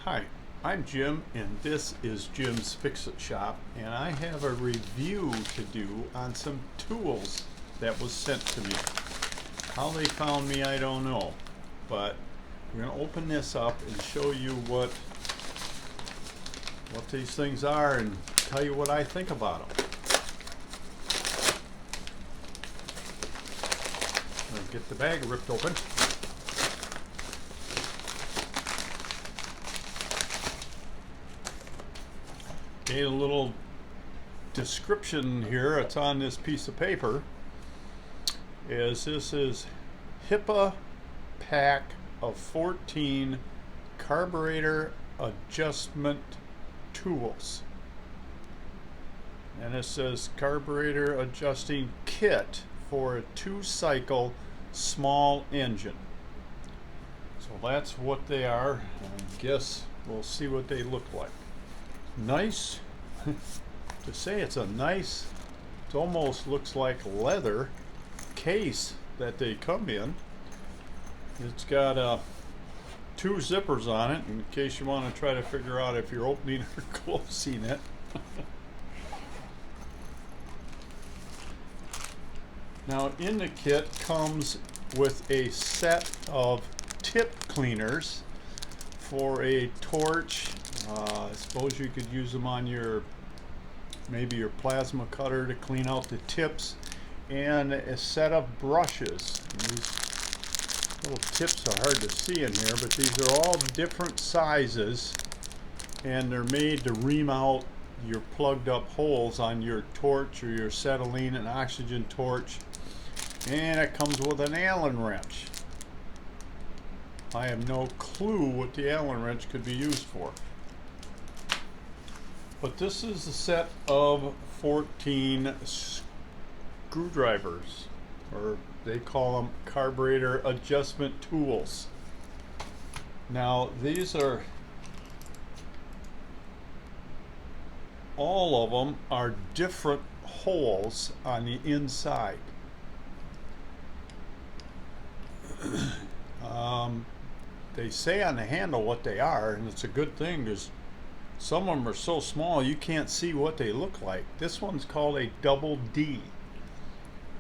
Hi, I'm Jim and this is Jim's Fix-It Shop, and I have a review to do on some tools that was sent to me. How they found me, I don't know, but we're going to open this up and show you what these things are and tell you what I think about them. I'll get the bag ripped open. A little description here, it's on this piece of paper, this is Hipa pack of 14 carburetor adjustment tools. And it says carburetor adjusting kit for a 2-cycle small engine. So that's what they are. I guess we'll see what they look like. Nice. To say it's a nice, it almost looks like leather case that they come in. It's got 2 zippers on it in case you want to try to figure out if you're opening or closing it. Now in the kit comes with a set of tip cleaners for a torch. I suppose you could use them on maybe your plasma cutter to clean out the tips, and a set of brushes. And these little tips are hard to see in here, but these are all different sizes, and they're made to ream out your plugged up holes on your torch or your acetylene and oxygen torch. And it comes with an Allen wrench. I have no clue what the Allen wrench could be used for. But this is a set of 14 screwdrivers, or they call them carburetor adjustment tools. Now these are, all of them are different holes on the inside. They say on the handle what they are, and it's a good thing because some of them are so small you can't see what they look like. This one's called a double D.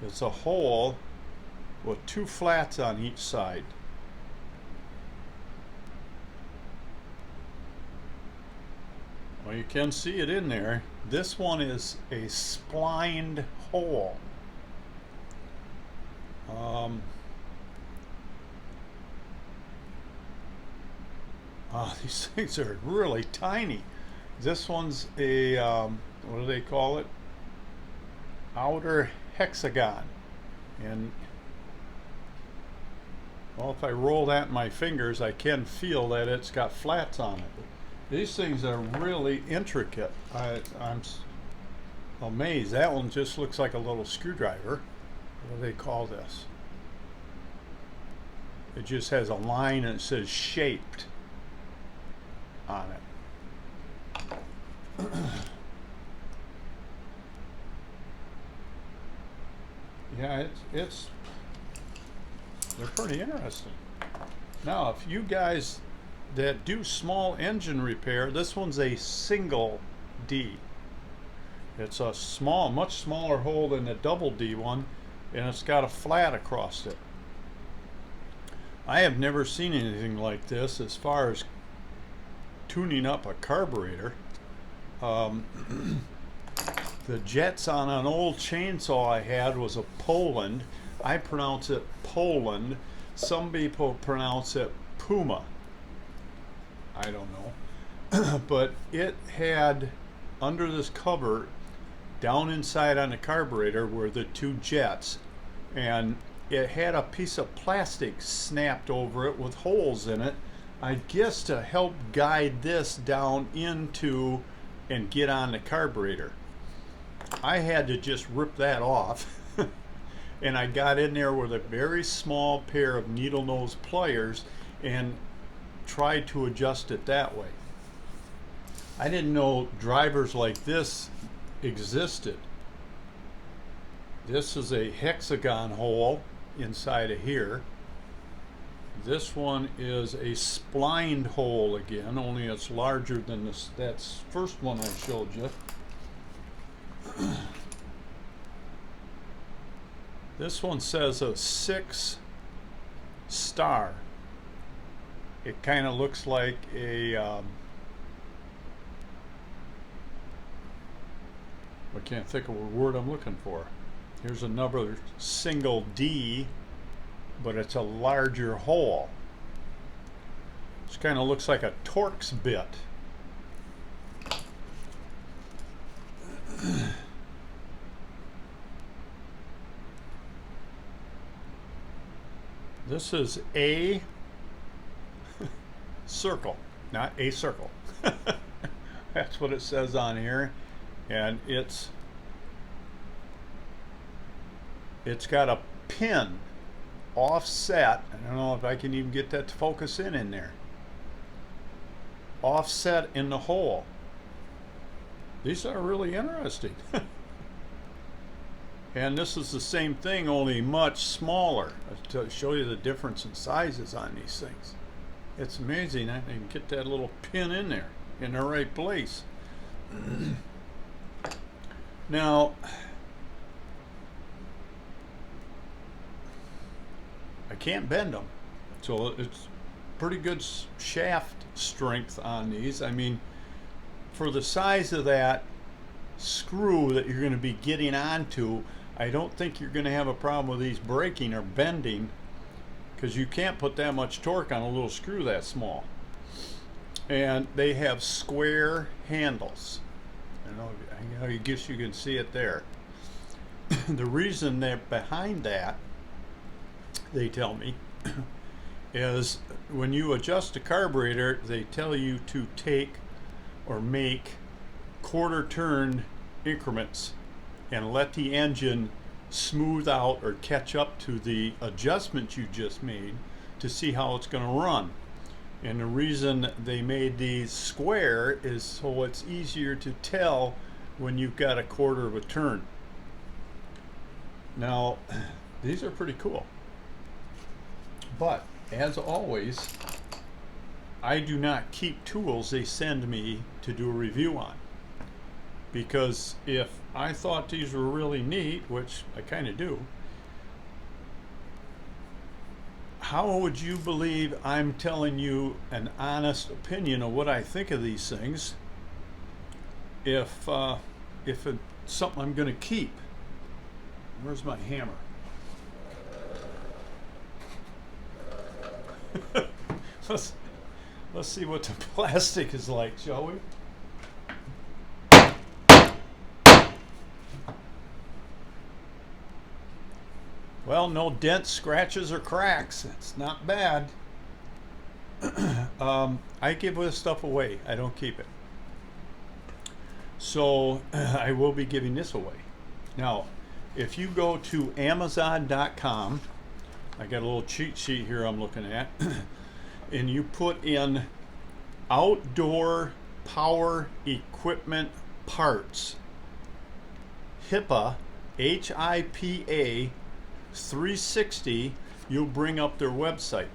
It's a hole with 2 flats on each side. Well, you can see it in there. This one is a splined hole. These things are really tiny. This one's a, what do they call it? Outer hexagon. And, well, if I roll that in my fingers, I can feel that it's got flats on it. These things are really intricate. I'm amazed. That one just looks like a little screwdriver. What do they call this? It just has a line and it says shaped on it. Yeah, they're pretty interesting. Now, if you guys that do small engine repair, this one's a single D. It's a small, much smaller hole than the double D one, and it's got a flat across it. I have never seen anything like this as far as tuning up a carburetor. The jets on an old chainsaw I had was a Poland. I pronounce it Poland. Some people pronounce it Puma. I don't know. But it had, under this cover, down inside on the carburetor were the 2 jets, and it had a piece of plastic snapped over it with holes in it, I guess to help guide this down into and get on the carburetor. I had to just rip that off and I got in there with a very small pair of needle nose pliers and tried to adjust it that way. I didn't know drivers like this existed. This is a hexagon hole inside of here. This one is a splined hole again, only it's larger than this, that first one I showed you. This one says a 6 star. It kind of looks like a I can't think of what word I'm looking for. Here's another single D, but it's a larger hole. This kind of looks like a Torx bit. This is a circle, not a circle. That's what it says on here. And it's got a pin offset. I don't know if I can even get that to focus in there. Offset in the hole. These are really interesting. And this is the same thing, only much smaller, to show you the difference in sizes on these things. It's amazing. I can get that little pin in there in the right place. Now, I can't bend them, so it's pretty good shaft strength on these. I mean, for the size of that screw that you're going to be getting onto, I don't think you're going to have a problem with these breaking or bending, because you can't put that much torque on a little screw that small. And they have square handles. I guess you can see it there. The reason they're behind that, they tell me, is when you adjust the carburetor, they tell you to take or make quarter turn increments and let the engine smooth out or catch up to the adjustment you just made to see how it's going to run. And the reason they made these square is so it's easier to tell when you've got a quarter of a turn. Now, these are pretty cool. But, as always, I do not keep tools they send me to do a review on. Because if I thought these were really neat, which I kind of do, how would you believe I'm telling you an honest opinion of what I think of these things if it's something I'm going to keep? Where's my hammer? let's see what the plastic is like, shall we? Well, no dents, scratches, or cracks. It's not bad. I give this stuff away. I don't keep it. So I will be giving this away. Now, if you go to Amazon.com, I got a little cheat sheet here I'm looking at, and you put in outdoor power equipment parts, Hipa, Hipa 360, you'll bring up their website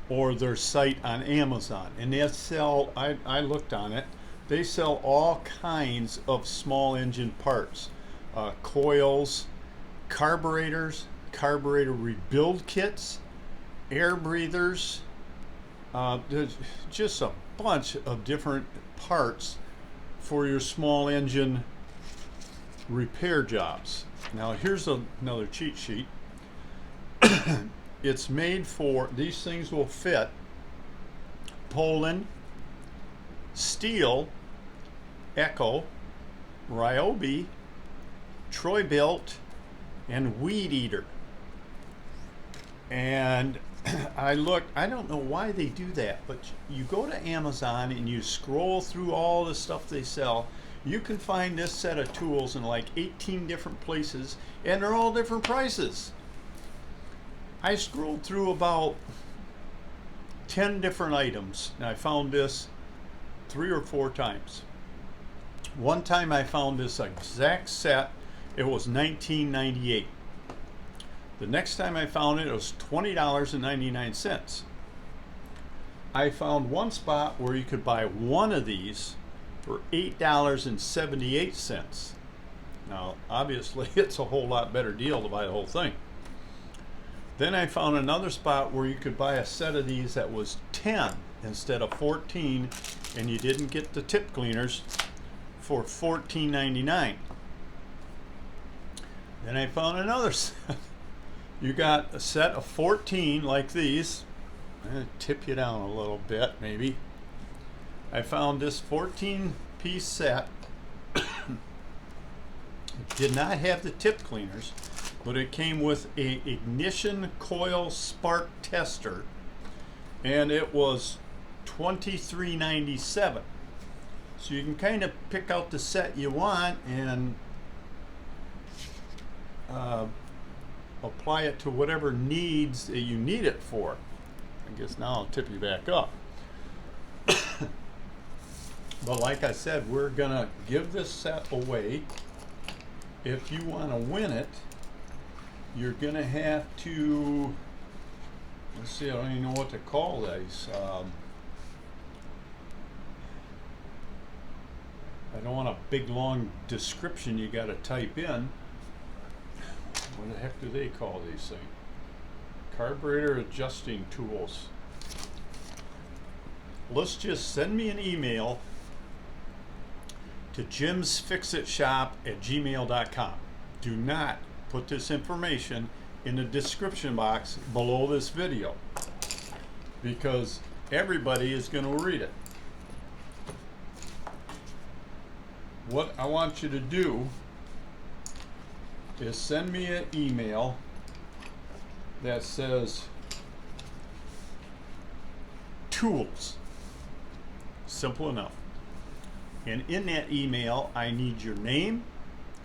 or their site on Amazon, and they sell, I looked on it, they sell all kinds of small engine parts, coils, carburetors, carburetor rebuild kits, air breathers, there's just a bunch of different parts for your small engine repair jobs. Now here's another cheat sheet. It's made for, these things will fit Poland, Steel, Echo, Ryobi, Troy-Bilt, and Weed Eater. And I looked, I don't know why they do that, but you go to Amazon and you scroll through all the stuff they sell, you can find this set of tools in like 18 different places, and they're all different prices. I scrolled through about 10 different items, and I found this 3 or 4 times. One time I found this exact set, it was $19.98. The next time I found it, it was $20.99. I found one spot where you could buy one of these for $8.78. Now, obviously, it's a whole lot better deal to buy the whole thing. Then I found another spot where you could buy a set of these that was 10 instead of 14, and you didn't get the tip cleaners for $14.99. Then I found another set. You got a set of 14 like these. I'm going to tip you down a little bit, maybe. I found this 14-piece set. It did not have the tip cleaners, but it came with a ignition coil spark tester, and it was $23.97. So you can kind of pick out the set you want and apply it to whatever needs that you need it for. I guess now I'll tip you back up. But like I said, we're gonna give this set away. If you want to win it, you're gonna have to, let's see, I don't even know what to call these. I don't want a big long description you gotta type in. What the heck do they call these things? Carburetor adjusting tools. Let's just send me an email to jimsfixitshop@gmail.com. Do not put this information in the description box below this video, because everybody is going to read it. What I want you to do is send me an email that says tools. Simple enough. And in that email, I need your name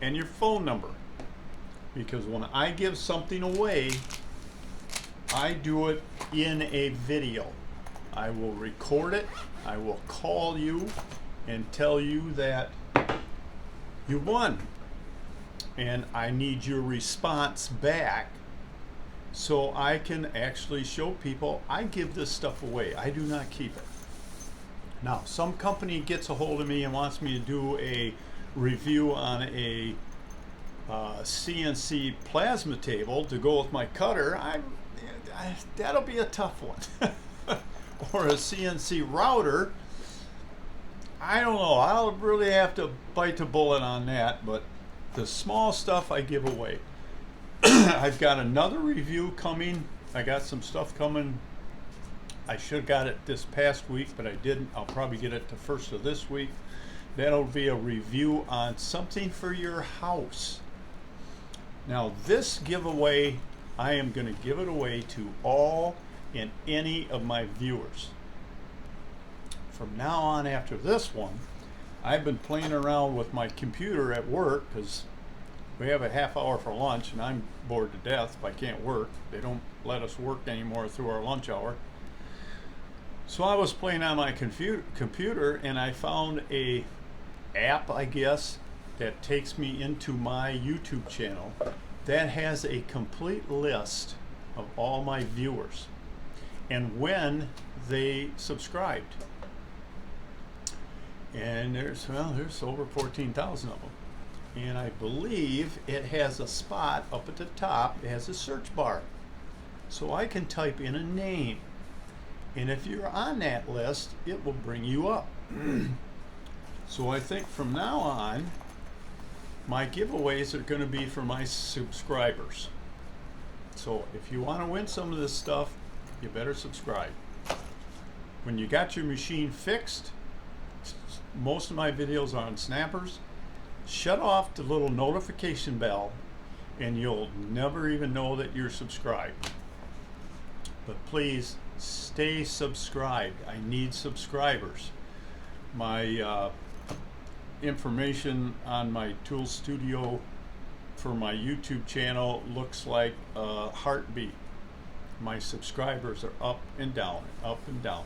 and your phone number, because when I give something away, I do it in a video. I will record it, I will call you and tell you that you won. And I need your response back so I can actually show people I give this stuff away. I do not keep it. Now, some company gets a hold of me and wants me to do a review on a CNC plasma table to go with my cutter. That'll be a tough one. Or a CNC router. I don't know. I'll really have to bite the bullet on that, but the small stuff I give away. I've got another review coming. I got some stuff coming. I should have got it this past week, but I didn't. I'll probably get it the first of this week. That'll be a review on something for your house. Now, this giveaway, I am going to give it away to all and any of my viewers. From now on, after this one, I've been playing around with my computer at work because we have a half hour for lunch and I'm bored to death if I can't work. They don't let us work anymore through our lunch hour. So I was playing on my computer and I found a app, I guess, that takes me into my YouTube channel that has a complete list of all my viewers and when they subscribed. And there's over 14,000 of them. And I believe it has a spot up at the top. It has a search bar. So I can type in a name. And if you're on that list, it will bring you up. So I think from now on, my giveaways are going to be for my subscribers. So if you want to win some of this stuff, you better subscribe. When you got your machine fixed, most of my videos are on snappers. Shut off the little notification bell and you'll never even know that you're subscribed. But please stay subscribed. I need subscribers. My information on my tool studio for my YouTube channel looks like a heartbeat. My subscribers are up and down, up and down.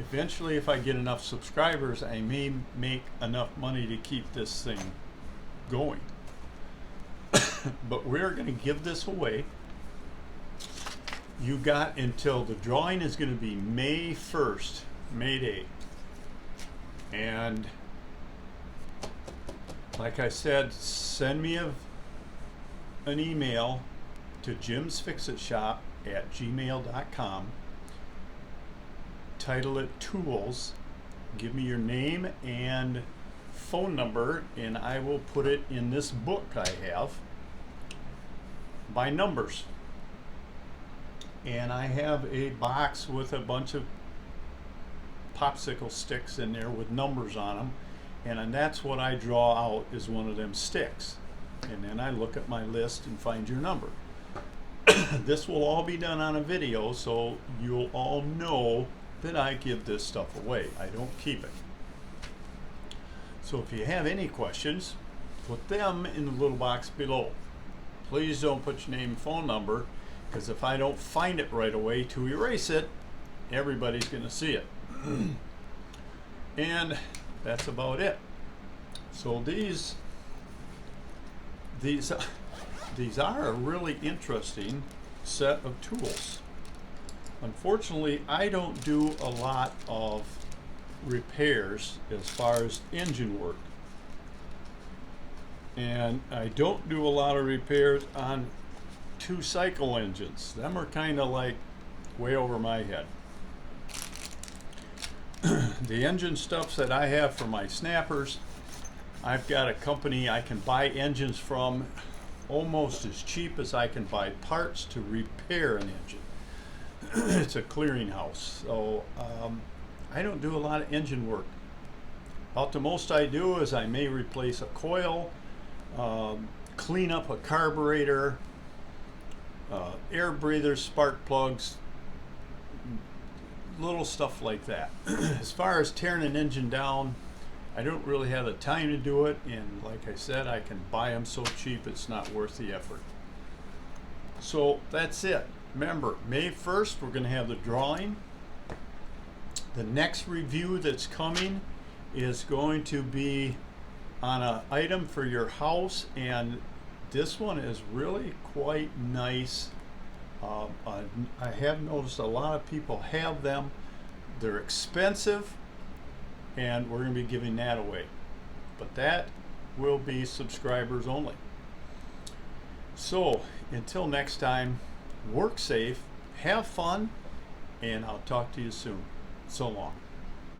Eventually, if I get enough subscribers, I may make enough money to keep this thing going. but we're going to give this away. You got until the drawing is going to be May 1st, May Day. And like I said, send me an email to jimsfixitshop@gmail.com. Title it Tools. Give me your name and phone number, and I will put it in this book I have by numbers. And I have a box with a bunch of popsicle sticks in there with numbers on them, and that's what I draw out is one of them sticks. And then I look at my list and find your number. This will all be done on a video, so you'll all know that I give this stuff away. I don't keep it. So if you have any questions, put them in the little box below. Please don't put your name and phone number, because if I don't find it right away to erase it, everybody's going to see it. And that's about it. So these are a really interesting set of tools. Unfortunately, I don't do a lot of repairs as far as engine work. And I don't do a lot of repairs on 2-cycle engines. Them are kind of like way over my head. The engine stuffs that I have for my snappers, I've got a company I can buy engines from almost as cheap as I can buy parts to repair an engine. It's a clearinghouse. So I don't do a lot of engine work. About the most I do is I may replace a coil, clean up a carburetor, air breathers, spark plugs, little stuff like that. As far as tearing an engine down, I don't really have the time to do it, and like I said, I can buy them so cheap it's not worth the effort. So that's it. Remember, May 1st we're going to have the drawing. The next review that's coming is going to be on an item for your house, and this one is really quite nice. I have noticed a lot of people have them. They're expensive, and we're going to be giving that away. But that will be subscribers only. So until next time, work safe, have fun, and I'll talk to you soon. So long.